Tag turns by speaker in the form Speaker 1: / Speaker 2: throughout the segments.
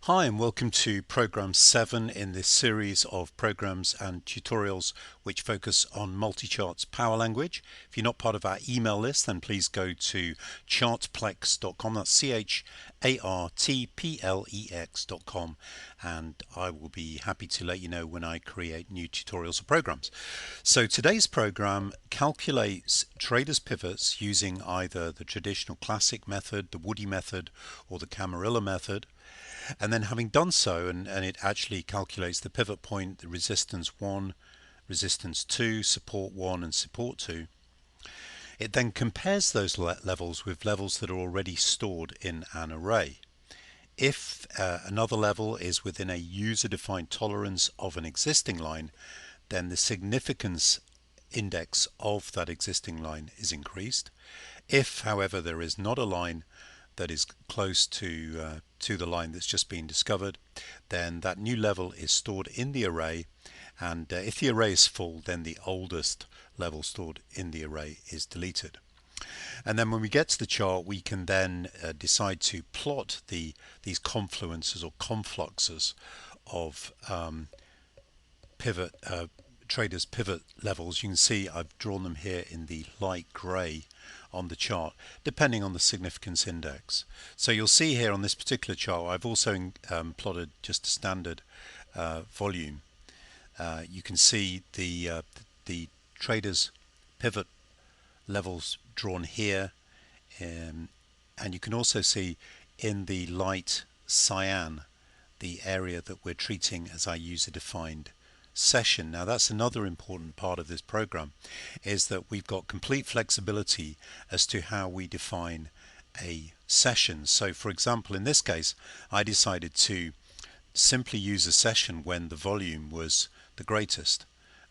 Speaker 1: Hi and welcome to Program 7 in this series of programs and tutorials which focus on MultiCharts PowerLanguage. If you're not part of our email list, then please go to chartplex.com, that's chartplex.com, and I will be happy to let you know when I create new tutorials or programs. So today's program calculates traders pivots using either the traditional classic method, the Woodie method, or the Camarilla method. And then having done so, and it actually calculates the pivot point, the resistance 1, resistance 2, support 1 and support 2, it then compares those levels with levels that are already stored in an array. If another level is within a user-defined tolerance of an existing line, then the significance index of that existing line is increased. If, however, there is not a line that is close to the line that's just been discovered, then that new level is stored in the array, and if the array is full, then the oldest level stored in the array is deleted. And then when we get to the chart, we can then decide to plot these confluences or confluxes of traders pivot levels. You can see I've drawn them here in the light grey on the chart, depending on the significance index. So you'll see here on this particular chart, I've also plotted just a standard volume. You can see the traders pivot levels drawn here, and you can also see in the light cyan the area that we're treating as our user-defined session. Now that's another important part of this program, is that we've got complete flexibility as to how we define a session. So for example, in this case, I decided to simply use a session when the volume was the greatest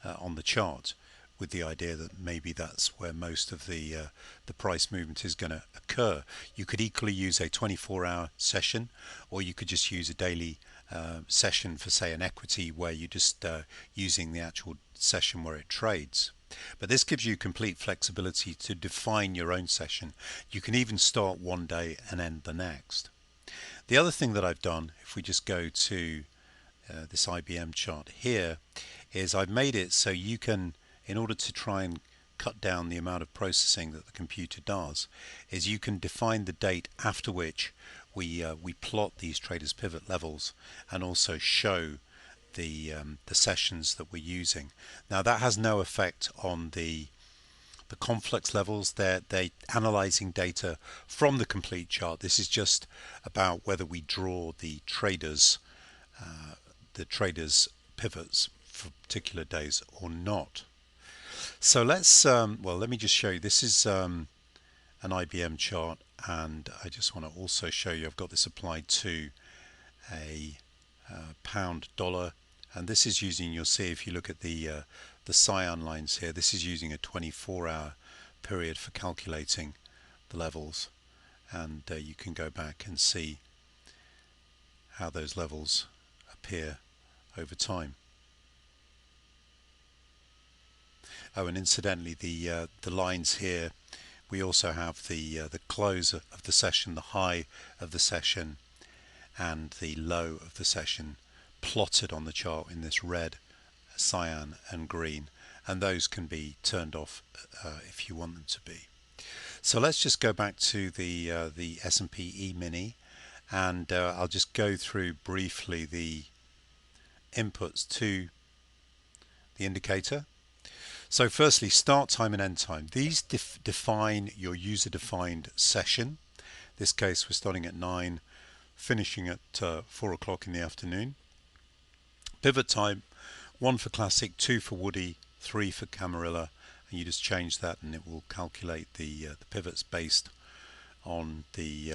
Speaker 1: on the chart, with the idea that maybe that's where most of the price movement is going to occur. You could equally use a 24-hour session, or you could just use a daily session for, say, an equity where you're just using the actual session where it trades. But this gives you complete flexibility to define your own session. You can even start one day and end the next. The other thing that I've done, if we just go to this IBM chart here, is I've made it so you can, in order to try and cut down the amount of processing that the computer does, is you can define the date after which we plot these traders pivot levels and also show the sessions that we're using. Now that has no effect on the conflux levels. They're analyzing data from the complete chart. This is just about whether we draw the traders pivots for particular days or not. So let's let me just show you. This is an IBM chart, and I just want to also show you I've got this applied to a pound dollar, and this is using, you'll see if you look at the cyan lines here, this is using a 24-hour period for calculating the levels, and you can go back and see how those levels appear over time. Oh, and incidentally, the lines here, we also have the close of the session, the high of the session, and the low of the session plotted on the chart in this red, cyan and green, and those can be turned off if you want them to be. So let's just go back to the S&P E-mini, and I'll just go through briefly the inputs to the indicator. So firstly, start time and end time. These define your user-defined session. In this case, we're starting at 9, finishing at 4 o'clock in the afternoon. Pivot time, 1 for classic, 2 for Woodie, 3 for Camarilla, and you just change that and it will calculate the pivots based on the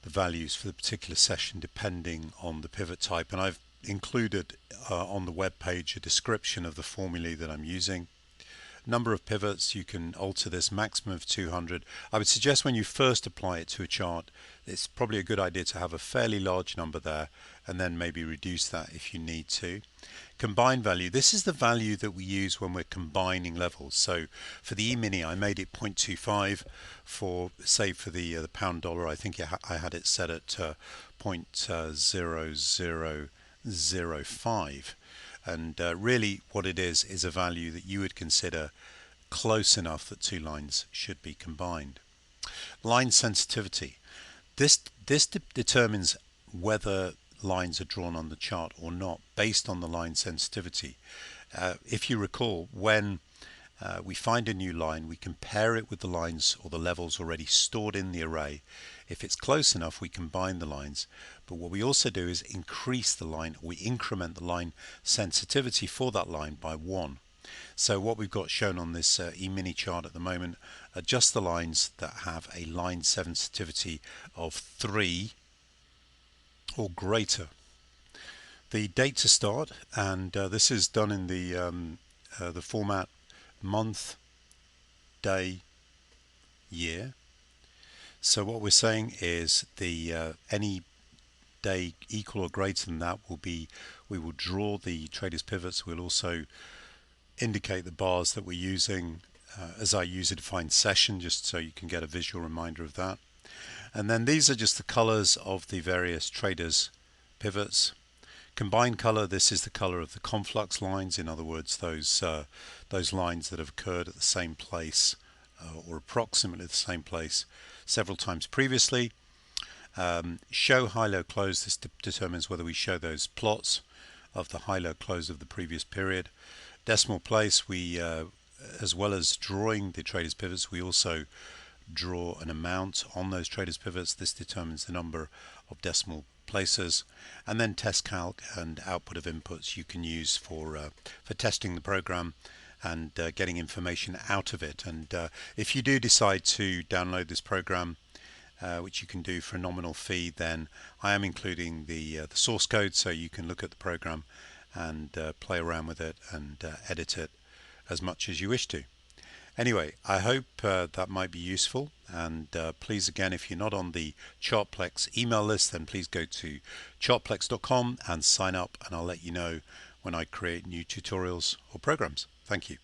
Speaker 1: values for the particular session depending on the pivot type. And I've included on the web page a description of the formulae that I'm using. Number of pivots, you can alter this, maximum of 200. I would suggest when you first apply it to a chart, it's probably a good idea to have a fairly large number there, and then maybe reduce that if you need to. Combine value, this is the value that we use when we're combining levels. So for the E-mini, I made it 0.25. For, say, for the pound dollar, I think I had it set at 0.0005. And really what it is a value that you would consider close enough that two lines should be combined. Line sensitivity. This determines whether lines are drawn on the chart or not based on the line sensitivity. If you recall, when we find a new line, we compare it with the lines or the levels already stored in the array. If it's close enough, we combine the lines. But what we also do is increase the line, we increment the line sensitivity for that line by 1. So what we've got shown on this E-mini chart at the moment are just the lines that have a line sensitivity of 3 or greater. The date to start, and this is done in the format month, day, year. So what we're saying is the any day equal or greater than that will be, we will draw the traders pivots. We'll also indicate the bars that we're using as our user defined session, just so you can get a visual reminder of that. And then these are just the colors of the various traders pivots. Combined color, this is the color of the conflux lines, in other words those lines that have occurred at the same place or approximately the same place several times previously. Show high-low close, this determines whether we show those plots of the high-low close of the previous period. Decimal place, we as well as drawing the traders pivots, we also draw an amount on those traders pivots. This determines the number of decimal places. And then test calc and output of inputs you can use for testing the program and getting information out of it. And if you do decide to download this program, which you can do for a nominal fee, then I am including the source code, so you can look at the program and play around with it and edit it as much as you wish to. Anyway, I hope that might be useful, and please, again, if you're not on the Chartplex email list, then please go to chartplex.com and sign up, and I'll let you know when I create new tutorials or programs. Thank you.